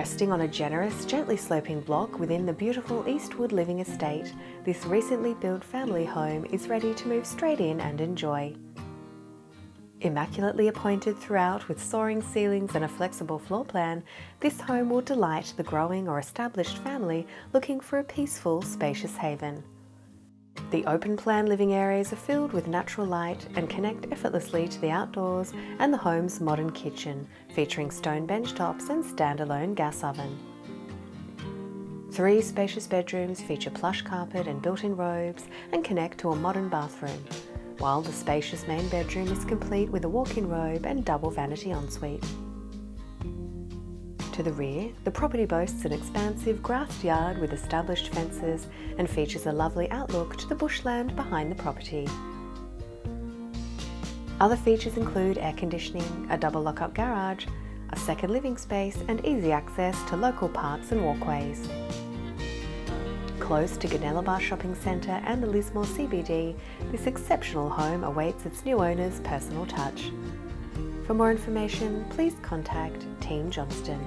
Resting on a generous, gently sloping block within the beautiful Eastwood Living Estate, this recently built family home is ready to move straight in and enjoy. Immaculately appointed throughout with soaring ceilings and a flexible floor plan, this home will delight the growing or established family looking for a peaceful, spacious haven. The open-plan living areas are filled with natural light and connect effortlessly to the outdoors and the home's modern kitchen, featuring stone bench tops and standalone gas oven. 3 spacious bedrooms feature plush carpet and built-in robes and connect to a modern bathroom, while the spacious main bedroom is complete with a walk-in robe and double vanity ensuite. To the rear, the property boasts an expansive grassed yard with established fences and features a lovely outlook to the bushland behind the property. Other features include air conditioning, a double lock-up garage, a second living space and easy access to local parks and walkways. Close to Goonellabah Shopping Centre and the Lismore CBD, this exceptional home awaits its new owner's personal touch. For more information, please contact Team Johnston.